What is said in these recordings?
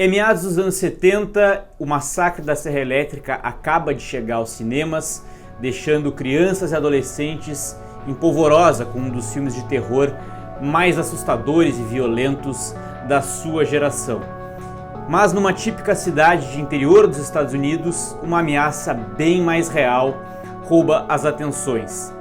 Em meados dos anos 70, o Massacre da Serra Elétrica acaba de chegar aos cinemas, deixando crianças e adolescentes em polvorosa com um dos filmes de terror mais assustadores e violentos da sua geração. Mas numa típica cidade de interior dos Estados Unidos, uma ameaça bem mais real rouba as atenções.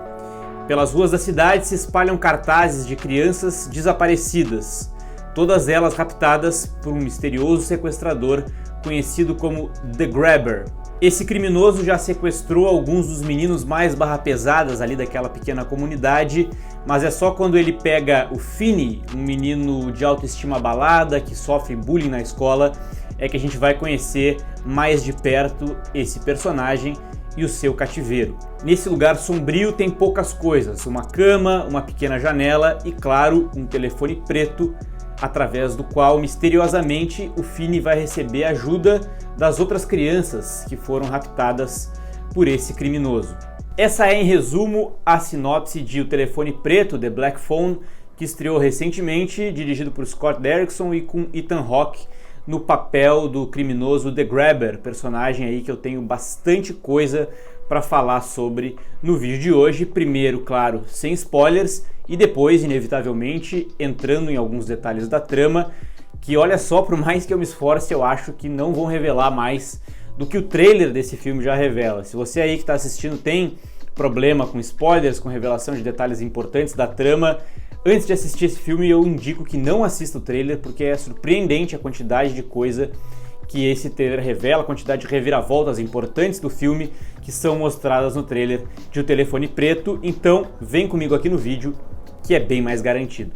Pelas ruas da cidade se espalham cartazes de crianças desaparecidas, todas elas raptadas por um misterioso sequestrador conhecido como The Grabber. Esse criminoso já sequestrou alguns dos meninos mais barra pesadas ali daquela pequena comunidade, mas é só quando ele pega o Finney, um menino de autoestima abalada que sofre bullying na escola, é que a gente vai conhecer mais de perto esse personagem e o seu cativeiro. Nesse lugar sombrio tem poucas coisas, uma cama, uma pequena janela e, claro, um telefone preto, através do qual, misteriosamente, o Finney vai receber ajuda das outras crianças que foram raptadas por esse criminoso. Essa é, em resumo, a sinopse de O Telefone Preto, The Black Phone, que estreou recentemente, dirigido por Scott Derrickson e com Ethan Hawke no papel do criminoso The Grabber, personagem aí que eu tenho bastante coisa para falar sobre no vídeo de hoje. Primeiro, claro, sem spoilers, e depois, inevitavelmente, entrando em alguns detalhes da trama, que olha só, por mais que eu me esforce, eu acho que não vão revelar mais do que o trailer desse filme já revela. Se você aí que está assistindo tem problema com spoilers, com revelação de detalhes importantes da trama, antes de assistir esse filme eu indico que não assista o trailer, porque é surpreendente a quantidade de coisa que esse trailer revela, a quantidade de reviravoltas importantes do filme que são mostradas no trailer de O Telefone Preto. Então vem comigo aqui no vídeo, que é bem mais garantido.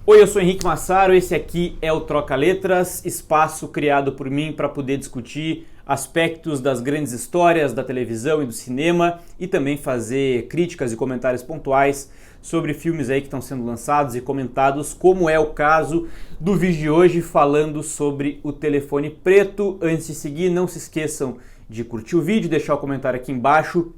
Oi, eu sou Henrique Massaro, esse aqui é o Troca Letras, espaço criado por mim para poder discutir aspectos das grandes histórias da televisão e do cinema e também fazer críticas e comentários pontuais sobre filmes aí que estão sendo lançados e comentados, como é o caso do vídeo de hoje falando sobre O Telefone Preto. Antes de seguir, não se esqueçam de curtir o vídeo, deixar o comentário aqui embaixo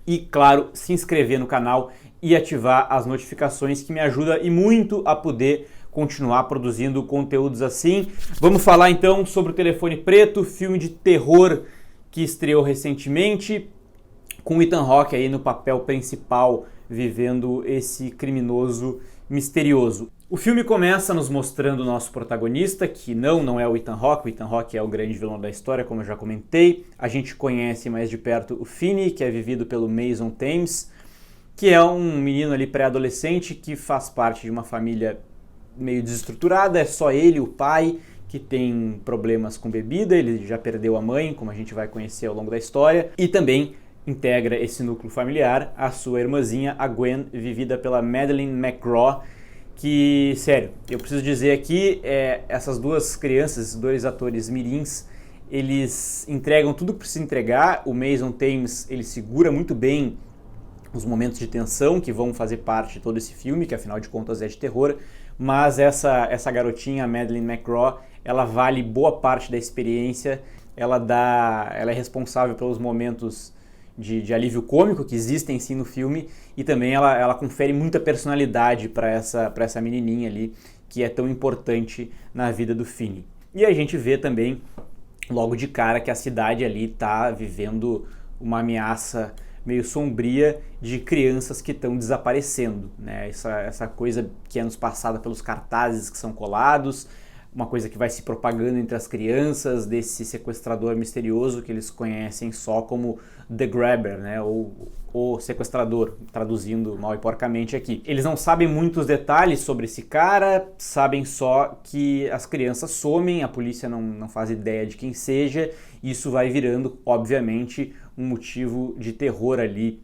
e, claro, se inscrever no canal e ativar as notificações, que me ajuda e muito a poder continuar produzindo conteúdos assim. Vamos falar então sobre O Telefone Preto, filme de terror que estreou recentemente, com Ethan Hawke aí no papel principal, vivendo esse criminoso misterioso. O filme começa nos mostrando o nosso protagonista, que não é o Ethan Hawke é o grande vilão da história, como eu já comentei. A gente conhece mais de perto o Finney, que é vivido pelo Mason Thames, que é um menino ali pré-adolescente que faz parte de uma família meio desestruturada, é só ele, o pai, que tem problemas com bebida, ele já perdeu a mãe, como a gente vai conhecer ao longo da história, e também integra esse núcleo familiar a sua irmãzinha, a Gwen, vivida pela Madeleine McGraw, que, sério, eu preciso dizer aqui, essas duas crianças, esses dois atores mirins, eles entregam tudo que precisa entregar. O Mason Thames, ele segura muito bem os momentos de tensão que vão fazer parte de todo esse filme, que afinal de contas é de terror, mas essa garotinha, a Madeleine McGraw, ela vale boa parte da experiência, ela é responsável pelos momentos de alívio cômico que existem sim no filme, e também ela confere muita personalidade para essa menininha ali, que é tão importante na vida do Finney. E a gente vê também, logo de cara, que a cidade ali está vivendo uma ameaça meio sombria de crianças que estão desaparecendo, né? Essa coisa que é nos passada pelos cartazes que são colados, uma coisa que vai se propagando entre as crianças desse sequestrador misterioso que eles conhecem só como The Grabber, né? Ou o sequestrador, traduzindo mal e porcamente aqui. Eles não sabem muitos detalhes sobre esse cara, sabem só que as crianças somem, a polícia não faz ideia de quem seja, e isso vai virando, obviamente, um motivo de terror ali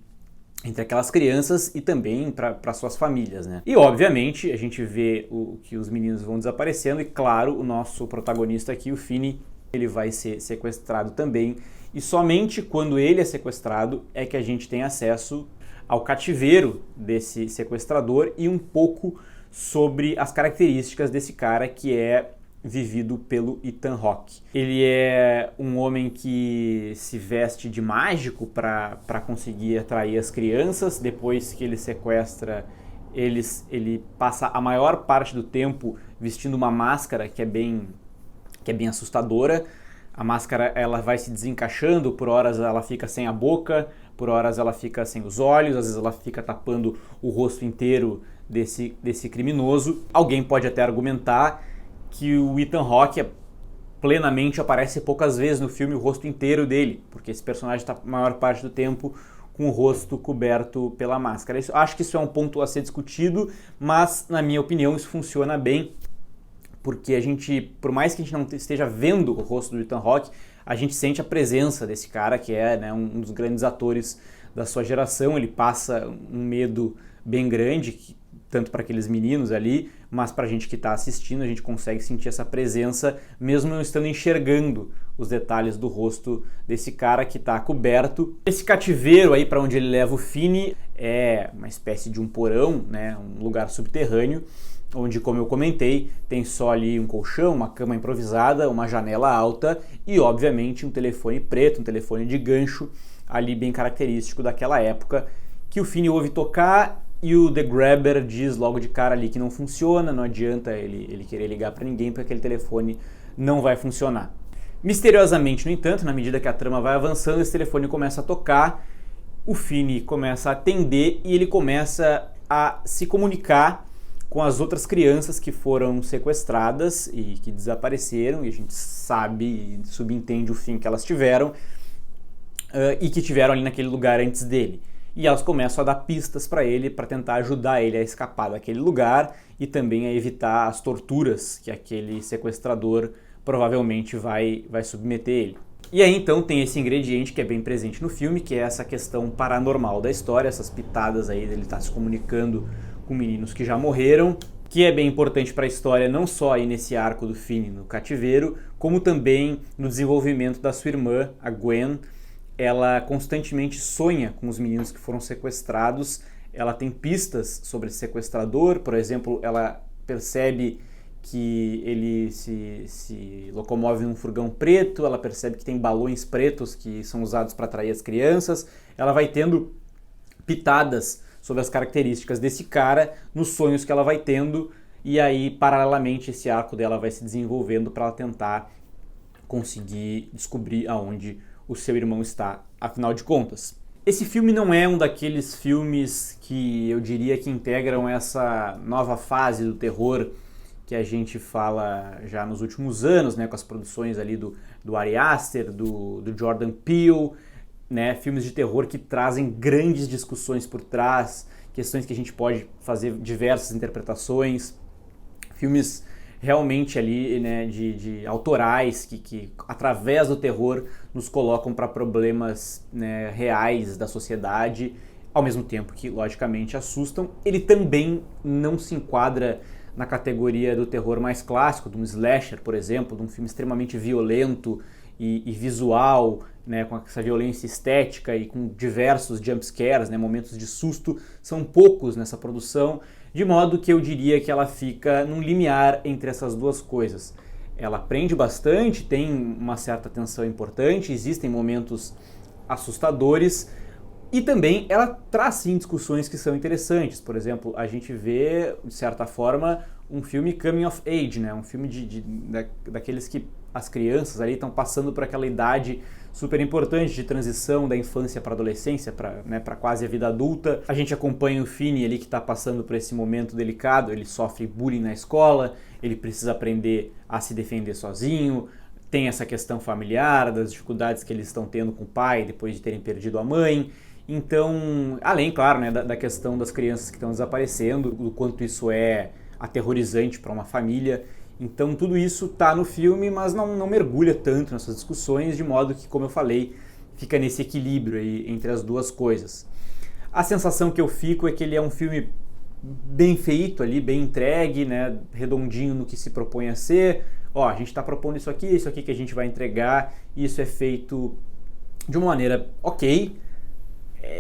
entre aquelas crianças e também para suas famílias, né? E obviamente a gente vê que os meninos vão desaparecendo e, claro, o nosso protagonista aqui, o Finney, ele vai ser sequestrado também, e somente quando ele é sequestrado é que a gente tem acesso ao cativeiro desse sequestrador e um pouco sobre as características desse cara, que é vivido pelo Ethan Hawke. Ele é um homem que se veste de mágico para conseguir atrair as crianças. Depois que ele sequestra eles, ele passa a maior parte do tempo vestindo uma máscara que é bem assustadora. A máscara ela vai se desencaixando, por horas ela fica sem a boca, por horas ela fica sem os olhos, às vezes ela fica tapando o rosto inteiro desse criminoso. Alguém pode até argumentar que o Ethan Hawke plenamente aparece poucas vezes no filme o rosto inteiro dele, porque esse personagem está a maior parte do tempo com o rosto coberto pela máscara. Acho que isso é um ponto a ser discutido, mas na minha opinião isso funciona bem, porque a gente, por mais que a gente não esteja vendo o rosto do Ethan Hawke, a gente sente a presença desse cara que é, né, um dos grandes atores da sua geração. Ele passa um medo bem grande, tanto para aqueles meninos ali, mas para a gente que está assistindo, a gente consegue sentir essa presença, mesmo não estando enxergando os detalhes do rosto desse cara que está coberto. Esse cativeiro aí para onde ele leva o Finney é uma espécie de um porão, né, um lugar subterrâneo, onde, como eu comentei, tem só ali um colchão, uma cama improvisada, uma janela alta e, obviamente, um telefone preto, um telefone de gancho, ali bem característico daquela época, que o Finney ouve tocar e o The Grabber diz logo de cara ali que não funciona, não adianta ele querer ligar para ninguém porque aquele telefone não vai funcionar. Misteriosamente, no entanto, na medida que a trama vai avançando, esse telefone começa a tocar, o Finney começa a atender e ele começa a se comunicar com as outras crianças que foram sequestradas e que desapareceram, e a gente sabe e subentende o fim que elas tiveram e que tiveram ali naquele lugar antes dele. E elas começam a dar pistas para ele, para tentar ajudar ele a escapar daquele lugar e também a evitar as torturas que aquele sequestrador provavelmente vai submeter ele. E aí então tem esse ingrediente que é bem presente no filme, que é essa questão paranormal da história, essas pitadas aí dele estar se comunicando com meninos que já morreram, que é bem importante para a história, não só aí nesse arco do Finney no cativeiro, como também no desenvolvimento da sua irmã, a Gwen. Ela constantemente sonha com os meninos que foram sequestrados, ela tem pistas sobre esse sequestrador, por exemplo, ela percebe que ele se locomove num furgão preto, ela percebe que tem balões pretos que são usados para atrair as crianças, ela vai tendo pitadas sobre as características desse cara nos sonhos que ela vai tendo, e aí, paralelamente, esse arco dela vai se desenvolvendo para ela tentar conseguir descobrir aonde o seu irmão está, afinal de contas. Esse filme não é um daqueles filmes que eu diria que integram essa nova fase do terror que a gente fala já nos últimos anos, né, com as produções ali do Ari Aster, do Jordan Peele, né, filmes de terror que trazem grandes discussões por trás, questões que a gente pode fazer diversas interpretações, filmes realmente ali, né, de autorais que através do terror nos colocam para problemas, né, reais da sociedade, ao mesmo tempo que logicamente assustam. Ele também não se enquadra na categoria do terror mais clássico, de um slasher, por exemplo, de um filme extremamente violento e visual, né, com essa violência estética e com diversos jumpscares, né, momentos de susto, são poucos nessa produção, de modo que eu diria que ela fica num limiar entre essas duas coisas. Ela prende bastante, tem uma certa tensão importante, existem momentos assustadores, e também ela traz sim discussões que são interessantes. Por exemplo, a gente vê, de certa forma, um filme coming of age, né? Um filme daqueles que as crianças ali estão passando por aquela idade super importante de transição da infância para a adolescência, para quase a vida adulta. A gente acompanha o Finney ali que está passando por esse momento delicado, ele sofre bullying na escola, ele precisa aprender a se defender sozinho, tem essa questão familiar, das dificuldades que eles estão tendo com o pai depois de terem perdido a mãe. Então, além, claro, né, da questão das crianças que estão desaparecendo, do quanto isso é aterrorizante para uma família. Então, tudo isso está no filme, mas não mergulha tanto nessas discussões, de modo que, como eu falei, fica nesse equilíbrio aí entre as duas coisas. A sensação que eu fico é que ele é um filme bem feito ali, bem entregue, né, redondinho no que se propõe a ser. Ó, a gente está propondo isso aqui que a gente vai entregar, e isso é feito de uma maneira ok.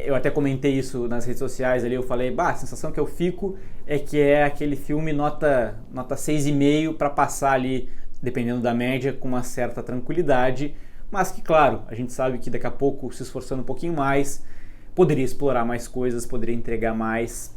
Eu até comentei isso nas redes sociais ali, eu falei, a sensação que eu fico é que é aquele filme nota 6,5 para passar ali dependendo da média, com uma certa tranquilidade, mas que, claro, a gente sabe que daqui a pouco, se esforçando um pouquinho mais, poderia explorar mais coisas, poderia entregar mais,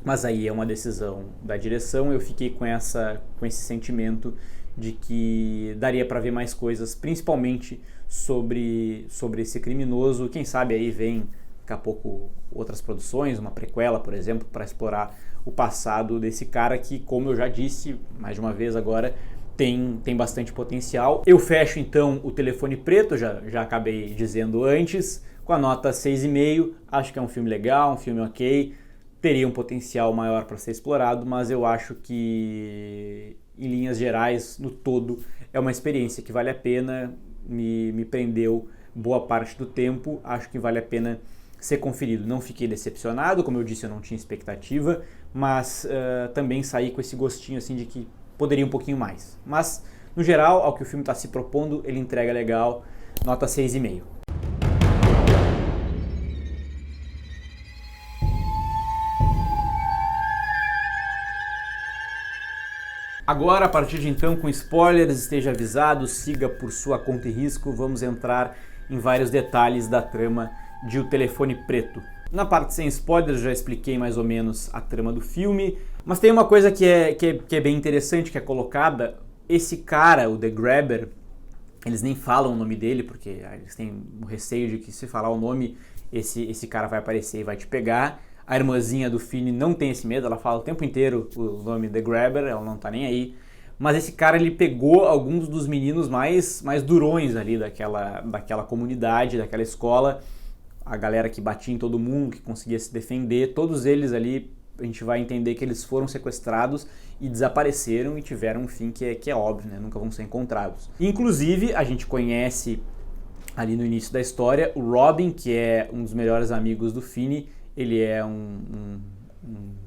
mas aí é uma decisão da direção. Eu fiquei com esse sentimento de que daria para ver mais coisas, principalmente sobre esse criminoso. Quem sabe aí vem daqui a pouco outras produções, uma prequela, por exemplo, para explorar o passado desse cara que, como eu já disse mais de uma vez agora, tem bastante potencial. Eu fecho então o Telefone Preto, já acabei dizendo antes, com a nota 6,5. Acho que é um filme legal, um filme ok, teria um potencial maior para ser explorado, mas eu acho que, em linhas gerais, no todo, é uma experiência que vale a pena, me prendeu boa parte do tempo, acho que vale a pena ser conferido. Não fiquei decepcionado, como eu disse, eu não tinha expectativa, mas também saí com esse gostinho assim de que poderia um pouquinho mais. Mas, no geral, ao que o filme está se propondo, ele entrega legal, nota 6,5. Agora, a partir de então, com spoilers, esteja avisado, siga por sua conta e risco, vamos entrar em vários detalhes da trama de O Telefone Preto. Na parte sem spoilers, já expliquei mais ou menos a trama do filme, mas tem uma coisa que é bem interessante, que é colocada. Esse cara, o The Grabber, eles nem falam o nome dele, porque eles têm o receio de que, se falar o nome, esse cara vai aparecer e vai te pegar. A irmãzinha do Finney não tem esse medo, ela fala o tempo inteiro o nome The Grabber, ela não tá nem aí. Mas esse cara, ele pegou alguns dos meninos mais durões ali daquela comunidade, daquela escola, a galera que batia em todo mundo, que conseguia se defender, todos eles ali, a gente vai entender que eles foram sequestrados e desapareceram e tiveram um fim que é óbvio, né? Nunca vão ser encontrados. Inclusive, a gente conhece ali no início da história o Robin, que é um dos melhores amigos do Finney. Ele é um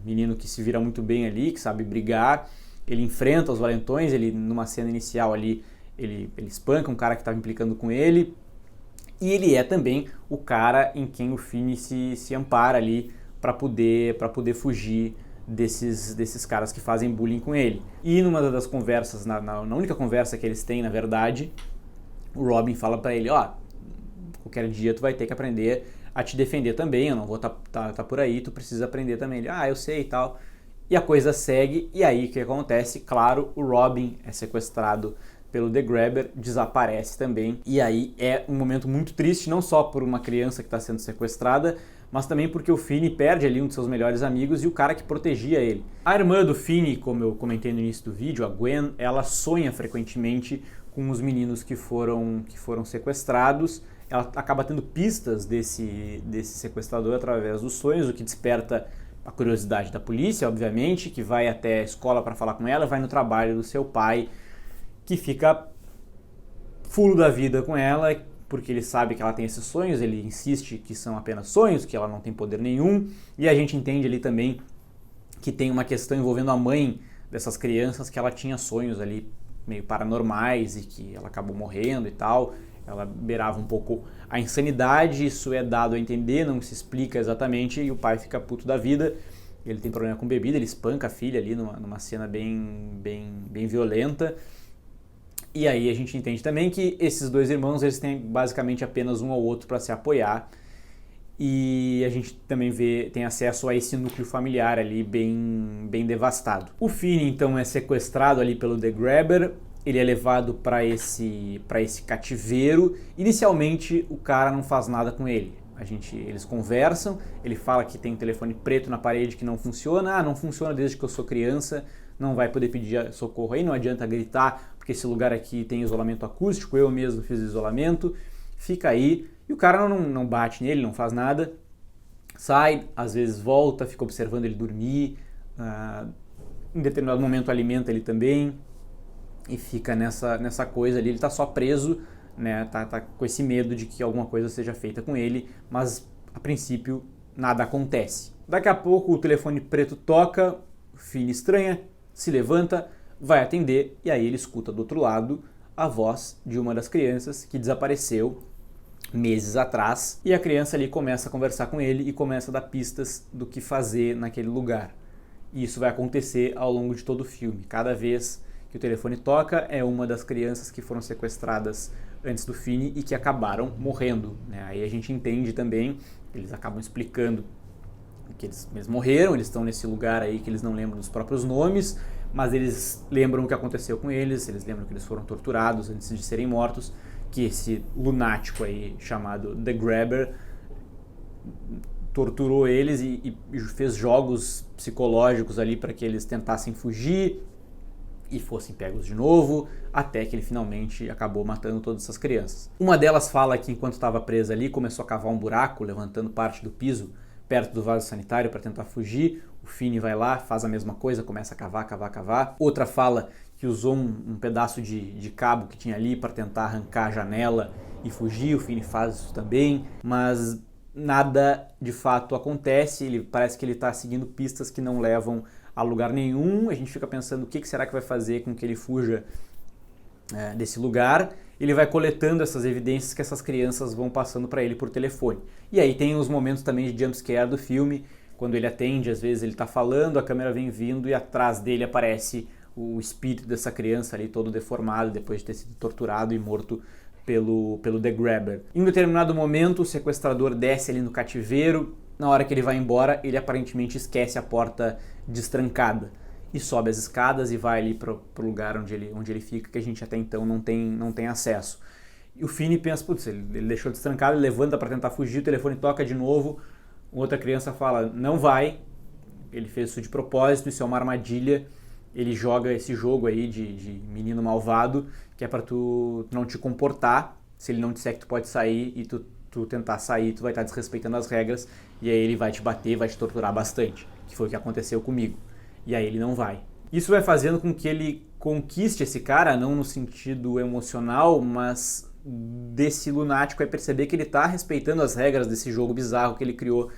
menino que se vira muito bem ali, que sabe brigar. Ele enfrenta os valentões, ele, numa cena inicial ali, ele espanca um cara que estava implicando com ele. E ele é também o cara em quem o Finney se ampara ali para poder fugir desses caras que fazem bullying com ele. E numa das conversas, na única conversa que eles têm, na verdade, o Robin fala para ele, qualquer dia tu vai ter que aprender a te defender também, eu não vou tá por aí, tu precisa aprender também. Ele, eu sei e tal. E a coisa segue, e aí o que acontece? Claro, o Robin é sequestrado pelo The Grabber, desaparece também, e aí é um momento muito triste, não só por uma criança que está sendo sequestrada, mas também porque o Finney perde ali um de seus melhores amigos e o cara que protegia ele. A irmã do Finney, como eu comentei no início do vídeo, a Gwen, ela sonha frequentemente com os meninos que foram sequestrados. Ela acaba tendo pistas desse sequestrador através dos sonhos, o que desperta a curiosidade da polícia, obviamente, que vai até a escola para falar com ela, vai no trabalho do seu pai, que fica fulo da vida com ela, porque ele sabe que ela tem esses sonhos, ele insiste que são apenas sonhos, que ela não tem poder nenhum, e a gente entende ali também que tem uma questão envolvendo a mãe dessas crianças, que ela tinha sonhos ali meio paranormais e que ela acabou morrendo e tal. Ela beirava um pouco a insanidade, isso é dado a entender, não se explica exatamente, e o pai fica puto da vida. Ele tem problema com bebida, ele espanca a filha ali numa cena bem violenta. E aí a gente entende também que esses dois irmãos, eles têm basicamente apenas um ao outro para se apoiar. E a gente também tem acesso a esse núcleo familiar ali bem devastado. O Finney então é sequestrado ali pelo The Grabber. Ele é levado para esse cativeiro. Inicialmente o cara não faz nada com ele. Eles conversam, ele fala que tem um telefone preto na parede que não funciona. Não funciona desde que eu sou criança, não vai poder pedir socorro aí, não adianta gritar, porque esse lugar aqui tem isolamento acústico, eu mesmo fiz isolamento, fica aí. E o cara não bate nele, não faz nada, sai, às vezes volta, fica observando ele dormir, em determinado momento alimenta ele também, e fica nessa coisa ali. Ele tá só preso, né? Tá com esse medo de que alguma coisa seja feita com ele, mas a princípio nada acontece. Daqui a pouco o telefone preto toca, o Finney estranha, se levanta, vai atender, e aí ele escuta do outro lado a voz de uma das crianças que desapareceu meses atrás, e a criança ali começa a conversar com ele e começa a dar pistas do que fazer naquele lugar. E isso vai acontecer ao longo de todo o filme. Cada vez que o telefone toca é uma das crianças que foram sequestradas antes do Finney e que acabaram morrendo, né? Aí a gente entende também, eles acabam explicando que eles morreram, eles estão nesse lugar aí que eles não lembram dos próprios nomes, mas eles lembram o que aconteceu com eles lembram que eles foram torturados antes de serem mortos, que esse lunático aí chamado The Grabber torturou eles e fez jogos psicológicos ali para que eles tentassem fugir e fossem pegos de novo, até que ele finalmente acabou matando todas essas crianças. Uma delas fala que enquanto estava presa ali, começou a cavar um buraco, levantando parte do piso perto do vaso sanitário para tentar fugir. O Finney vai lá, faz a mesma coisa, começa a cavar. Outra fala que usou um pedaço de cabo que tinha ali para tentar arrancar a janela e fugir. O Finney faz isso também, mas nada de fato acontece. Parece que ele está seguindo pistas que não levam a lugar nenhum. A gente fica pensando o que será que vai fazer com que ele fuja desse lugar. Ele vai coletando essas evidências que essas crianças vão passando para ele por telefone. E aí tem os momentos também de jumpscare do filme, quando ele atende, às vezes ele está falando, a câmera vem vindo e atrás dele aparece o espírito dessa criança ali todo deformado depois de ter sido torturado e morto pelo The Grabber. Em um determinado momento, o sequestrador desce ali no cativeiro. Na hora que ele vai embora, ele aparentemente esquece a porta destrancada e sobe as escadas e vai ali para o lugar onde ele fica, que a gente até então não tem acesso. E o Finney pensa, putz, ele deixou destrancado, ele levanta para tentar fugir, o telefone toca de novo, outra criança fala, não vai, ele fez isso de propósito, isso é uma armadilha, ele joga esse jogo aí de menino malvado, que é para tu não te comportar, se ele não disser que tu pode sair e tu tentar sair, tu vai estar desrespeitando as regras, e aí ele vai te bater, vai te torturar bastante, que foi o que aconteceu comigo. E aí ele não vai. Isso vai fazendo com que ele conquiste esse cara, não no sentido emocional, mas desse lunático é perceber que ele está respeitando as regras desse jogo bizarro que ele criou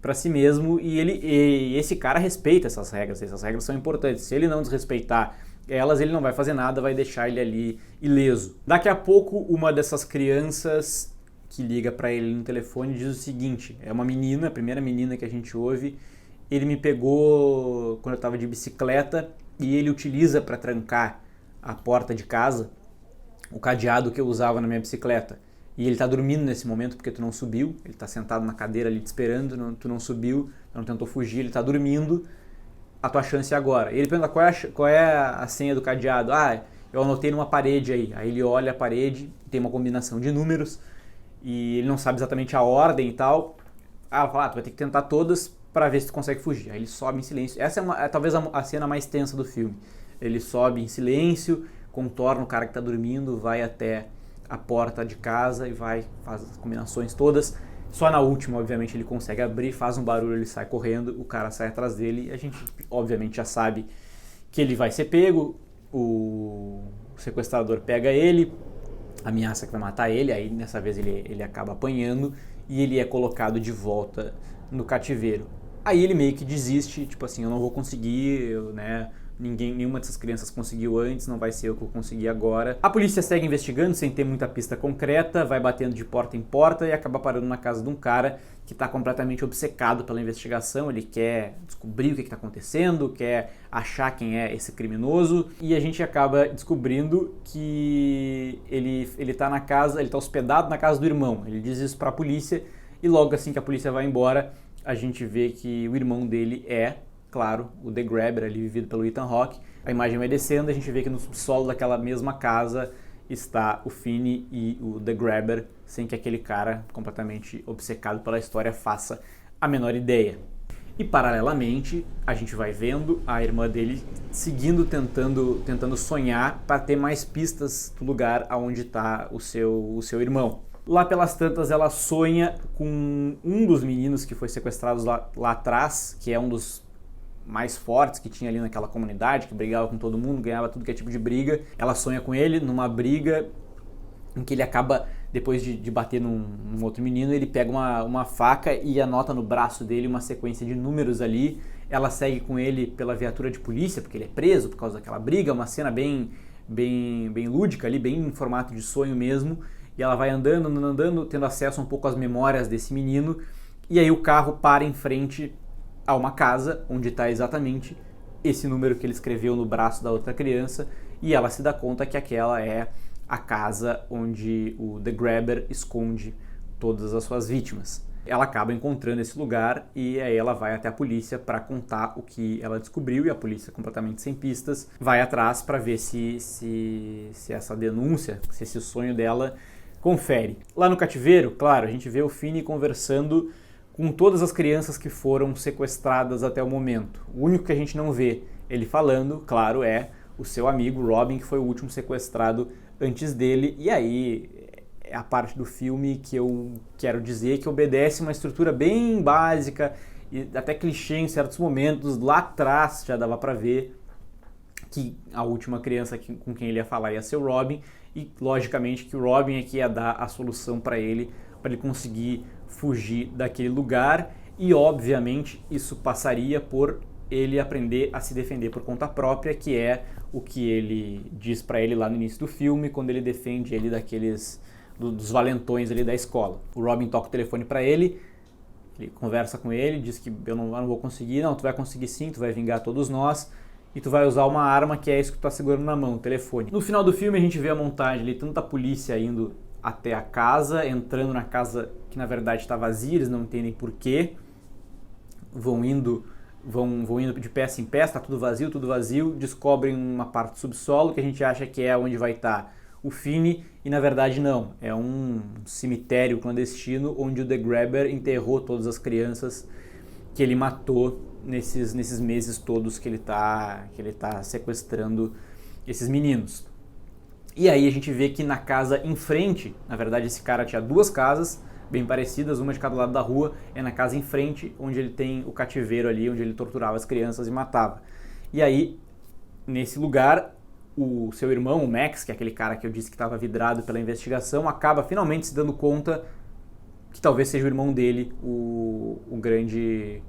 para si mesmo, e esse cara respeita essas regras são importantes. Se ele não desrespeitar elas, ele não vai fazer nada, vai deixar ele ali ileso. Daqui a pouco, uma dessas crianças que liga para ele no telefone diz o seguinte, é uma menina, a primeira menina que a gente ouve, ele me pegou quando eu estava de bicicleta e ele utiliza para trancar a porta de casa o cadeado que eu usava na minha bicicleta. E ele está dormindo nesse momento porque tu não subiu, ele está sentado na cadeira ali te esperando, tu não subiu, não tentou fugir, ele está dormindo, a tua chance é agora. Ele pergunta qual é a senha do cadeado. Eu anotei numa parede aí. Aí ele olha a parede, tem uma combinação de números e ele não sabe exatamente a ordem e tal. Ela fala, tu vai ter que tentar todas para ver se tu consegue fugir. Aí ele sobe em silêncio. Essa é talvez a cena mais tensa do filme. Ele sobe em silêncio, contorna o cara que está dormindo, vai até a porta de casa e faz as combinações todas. Só na última, obviamente, ele consegue abrir, faz um barulho, ele sai correndo, o cara sai atrás dele e a gente, obviamente, já sabe que ele vai ser pego, o sequestrador pega ele, ameaça que vai matar ele, aí dessa vez ele acaba apanhando e ele é colocado de volta no cativeiro. Aí ele meio que desiste, tipo assim, eu não vou conseguir, nenhuma dessas crianças conseguiu antes, não vai ser eu que vou conseguir agora. A polícia segue investigando sem ter muita pista concreta, vai batendo de porta em porta e acaba parando na casa de um cara que está completamente obcecado pela investigação, ele quer descobrir o que está acontecendo, quer achar quem é esse criminoso, e a gente acaba descobrindo que ele está na casa, ele está hospedado na casa do irmão. Ele diz isso para a polícia e logo assim que a polícia vai embora, a gente vê que o irmão dele é, claro, o The Grabber, ali vivido pelo Ethan Hawke. A imagem vai descendo, a gente vê que no subsolo daquela mesma casa está o Finney e o The Grabber, sem que aquele cara completamente obcecado pela história faça a menor ideia. E paralelamente, a gente vai vendo a irmã dele seguindo, tentando sonhar para ter mais pistas do lugar onde está o seu irmão. Lá pelas tantas, ela sonha com um dos meninos que foi sequestrado lá atrás, que é um dos mais fortes que tinha ali naquela comunidade, que brigava com todo mundo, ganhava tudo que é tipo de briga. Ela sonha com ele numa briga em que ele acaba, depois de bater num outro menino, ele pega uma faca e anota no braço dele uma sequência de números ali. Ela segue com ele pela viatura de polícia, porque ele é preso por causa daquela briga, uma cena bem lúdica ali, bem em formato de sonho mesmo. E ela vai andando, tendo acesso um pouco às memórias desse menino, e aí o carro para em frente a uma casa onde está exatamente esse número que ele escreveu no braço da outra criança, e ela se dá conta que aquela é a casa onde o The Grabber esconde todas as suas vítimas. Ela acaba encontrando esse lugar e aí ela vai até a polícia para contar o que ela descobriu, e a polícia, completamente sem pistas, vai atrás para ver se essa denúncia, se esse sonho dela confere. Lá no cativeiro, claro, a gente vê o Finney conversando com todas as crianças que foram sequestradas até o momento. O único que a gente não vê ele falando, claro, é o seu amigo Robin, que foi o último sequestrado antes dele, e aí é a parte do filme que eu quero dizer que obedece uma estrutura bem básica e até clichê em certos momentos. Lá atrás já dava para ver que a última criança com quem ele ia falar ia ser o Robin, e logicamente que o Robin é que ia dar a solução para ele conseguir fugir daquele lugar, e obviamente isso passaria por ele aprender a se defender por conta própria, que é o que ele diz para ele lá no início do filme, quando ele defende ele dos valentões ali da escola. O Robin toca o telefone para ele conversa com ele, diz que eu não vou conseguir. Não, tu vai conseguir sim, tu vai vingar todos nós, e tu vai usar uma arma que é isso que tu tá segurando na mão, o telefone. No final do filme a gente vê a montagem ali, tanta polícia indo até a casa, entrando na casa que na verdade está vazia, eles não entendem porquê, vão indo de peça em peça, tá tudo vazio, descobrem uma parte do subsolo que a gente acha que é onde vai estar o Finney, e na verdade não, é um cemitério clandestino onde o The Grabber enterrou todas as crianças que ele matou nesses meses todos que ele tá sequestrando esses meninos. E aí a gente vê que na casa em frente, na verdade esse cara tinha duas casas bem parecidas, uma de cada lado da rua, é na casa em frente onde ele tem o cativeiro ali, onde ele torturava as crianças e matava. E aí, nesse lugar, o seu irmão, o Max, que é aquele cara que eu disse que estava vidrado pela investigação, acaba finalmente se dando conta que talvez seja o irmão dele o grande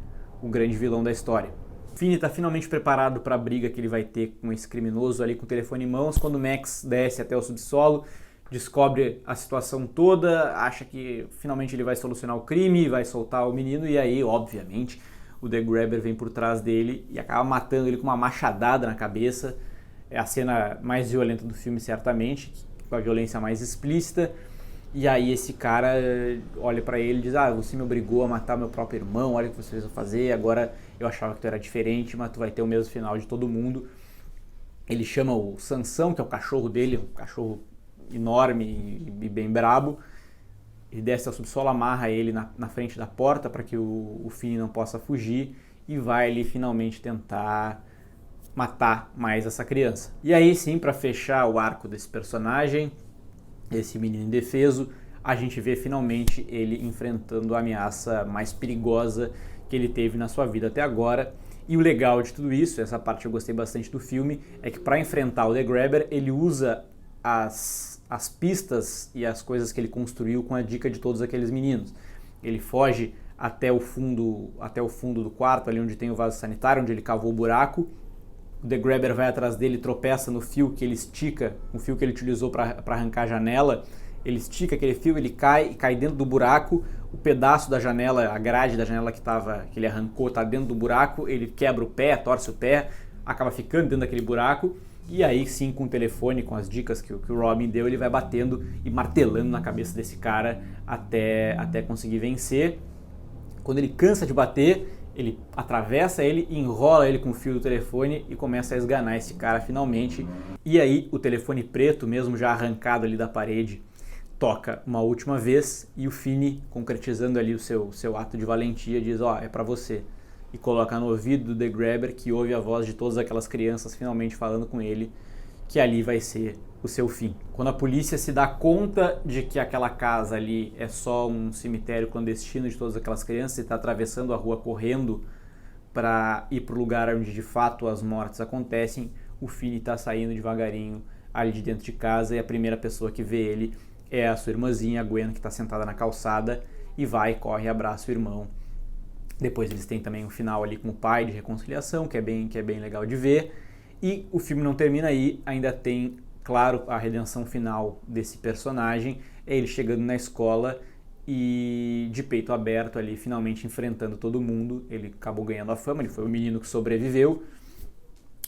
vilão da história. Finney está finalmente preparado para a briga que ele vai ter com esse criminoso ali com o telefone em mãos, quando o Max desce até o subsolo, descobre a situação toda, acha que finalmente ele vai solucionar o crime, vai soltar o menino, e aí, obviamente, o The Grabber vem por trás dele e acaba matando ele com uma machadada na cabeça. É a cena mais violenta do filme, certamente, com a violência mais explícita. E aí esse cara olha pra ele e diz: você me obrigou a matar meu próprio irmão, olha o que você fez eu fazer, agora eu achava que tu era diferente, mas tu vai ter o mesmo final de todo mundo. Ele chama o Sansão, que é o cachorro dele, um cachorro enorme e bem brabo. Ele desce ao subsolo, amarra ele na frente da porta para que o Finney não possa fugir, e vai ali finalmente tentar matar mais essa criança. E aí sim, para fechar o arco desse personagem, esse menino indefeso, a gente vê finalmente ele enfrentando a ameaça mais perigosa que ele teve na sua vida até agora. E o legal de tudo isso, essa parte eu gostei bastante do filme, é que para enfrentar o The Grabber, ele usa as pistas e as coisas que ele construiu com a dica de todos aqueles meninos. Ele foge até o fundo do quarto, ali onde tem o vaso sanitário, onde ele cavou o buraco. O The Grabber vai atrás dele, tropeça no fio que ele estica, o fio que ele utilizou para arrancar a janela. Ele estica aquele fio, ele cai dentro do buraco. O pedaço da janela, a grade da janela que ele arrancou, está dentro do buraco. Ele quebra o pé, torce o pé, acaba ficando dentro daquele buraco. E aí sim, com o telefone, com as dicas que o Robin deu, ele vai batendo e martelando na cabeça desse cara até conseguir vencer. Quando ele cansa de bater, ele atravessa ele, enrola ele com o fio do telefone e começa a esganar esse cara finalmente. E aí o telefone preto, mesmo já arrancado ali da parede, toca uma última vez, e o Finney, concretizando ali o seu ato de valentia, diz: é pra você. E coloca no ouvido do The Grabber, que ouve a voz de todas aquelas crianças finalmente falando com ele, que ali vai ser o seu fim. Quando a polícia se dá conta de que aquela casa ali é só um cemitério clandestino de todas aquelas crianças, e está atravessando a rua correndo para ir para o lugar onde de fato as mortes acontecem, o Finney está saindo devagarinho ali de dentro de casa, e a primeira pessoa que vê ele é a sua irmãzinha, a Gwen, que está sentada na calçada, e corre e abraça o irmão. Depois eles têm também um final ali com o pai de reconciliação, que é bem legal de ver. E o filme não termina aí, ainda tem, claro, a redenção final desse personagem, é ele chegando na escola e de peito aberto ali, finalmente enfrentando todo mundo. Ele acabou ganhando a fama, ele foi o menino que sobreviveu,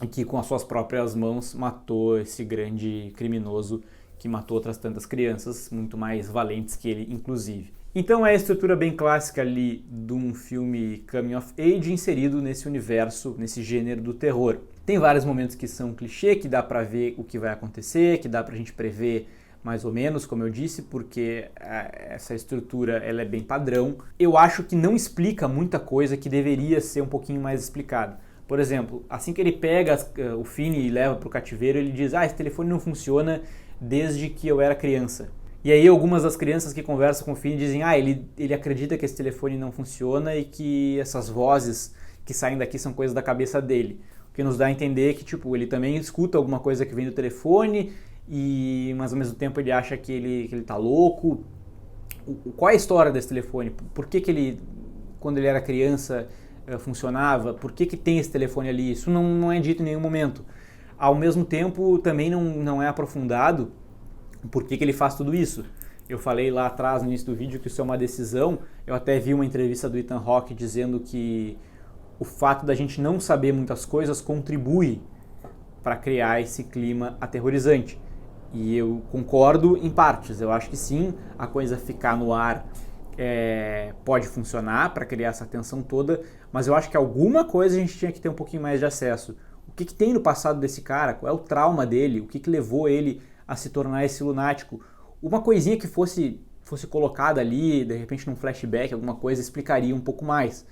que com as suas próprias mãos matou esse grande criminoso que matou outras tantas crianças, muito mais valentes que ele, inclusive. Então é a estrutura bem clássica ali de um filme coming of age inserido nesse universo, nesse gênero do terror. Tem vários momentos que são clichê, que dá pra ver o que vai acontecer, que dá pra gente prever mais ou menos, como eu disse, porque essa estrutura ela é bem padrão. Eu acho que não explica muita coisa que deveria ser um pouquinho mais explicada. Por exemplo, assim que ele pega o Finney e leva pro cativeiro, ele diz: esse telefone não funciona desde que eu era criança. E aí algumas das crianças que conversam com o Finney dizem: ele acredita que esse telefone não funciona e que essas vozes que saem daqui são coisas da cabeça dele. O que nos dá a entender que ele também escuta alguma coisa que vem do telefone, mas ao mesmo tempo ele acha que ele tá louco. Qual é a história desse telefone? Por que ele, quando ele era criança, funcionava? Por que tem esse telefone ali? Isso não é dito em nenhum momento. Ao mesmo tempo, também não é aprofundado por que ele faz tudo isso. Eu falei lá atrás, no início do vídeo, que isso é uma decisão. Eu até vi uma entrevista do Ethan Hawke dizendo que o fato da gente não saber muitas coisas contribui para criar esse clima aterrorizante. E eu concordo em partes. Eu acho que sim, a coisa ficar no ar pode funcionar para criar essa tensão toda, mas eu acho que alguma coisa a gente tinha que ter um pouquinho mais de acesso. O que tem no passado desse cara? Qual é o trauma dele? O que levou ele a se tornar esse lunático? Uma coisinha que fosse colocada ali, de repente num flashback, alguma coisa, explicaria um pouco mais.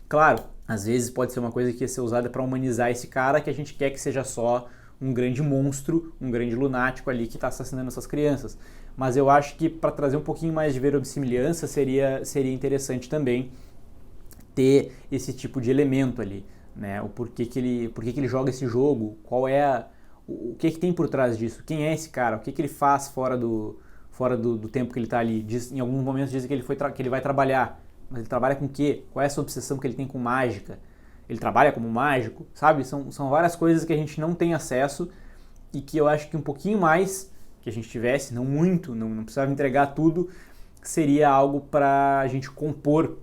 Claro, às vezes pode ser uma coisa que ia ser usada para humanizar esse cara, que a gente quer que seja só um grande monstro, um grande lunático ali que está assassinando essas crianças. Mas eu acho que para trazer um pouquinho mais de verossimilhança seria interessante também ter esse tipo de elemento ali, né? O porquê que ele joga esse jogo, o que tem por trás disso, quem é esse cara, o que ele faz fora do tempo que ele está ali. Em alguns momentos dizem que ele vai trabalhar, mas ele trabalha com o quê? Qual é essa obsessão que ele tem com mágica? Ele trabalha como mágico, sabe? São várias coisas que a gente não tem acesso e que eu acho que um pouquinho mais que a gente tivesse, não muito, não precisava entregar tudo, seria algo para a gente compor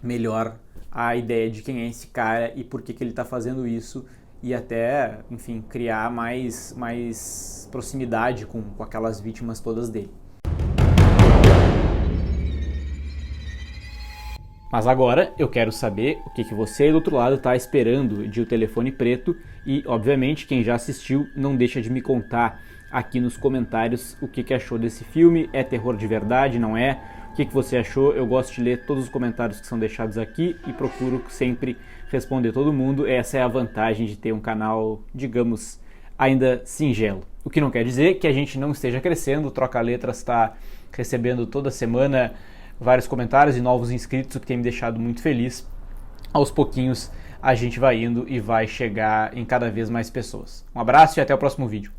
melhor a ideia de quem é esse cara e por que ele está fazendo isso e até, enfim, criar mais proximidade com aquelas vítimas todas dele. Mas agora eu quero saber o que você aí do outro lado está esperando de O Telefone Preto e, obviamente, quem já assistiu não deixa de me contar aqui nos comentários o que achou desse filme. É terror de verdade, não é? O que você achou? Eu gosto de ler todos os comentários que são deixados aqui e procuro sempre responder todo mundo. Essa é a vantagem de ter um canal, digamos, ainda singelo. O que não quer dizer que a gente não esteja crescendo. O Troca Letras está recebendo toda semana vários comentários e novos inscritos, o que tem me deixado muito feliz. Aos pouquinhos a gente vai indo e vai chegar em cada vez mais pessoas. Um abraço e até o próximo vídeo.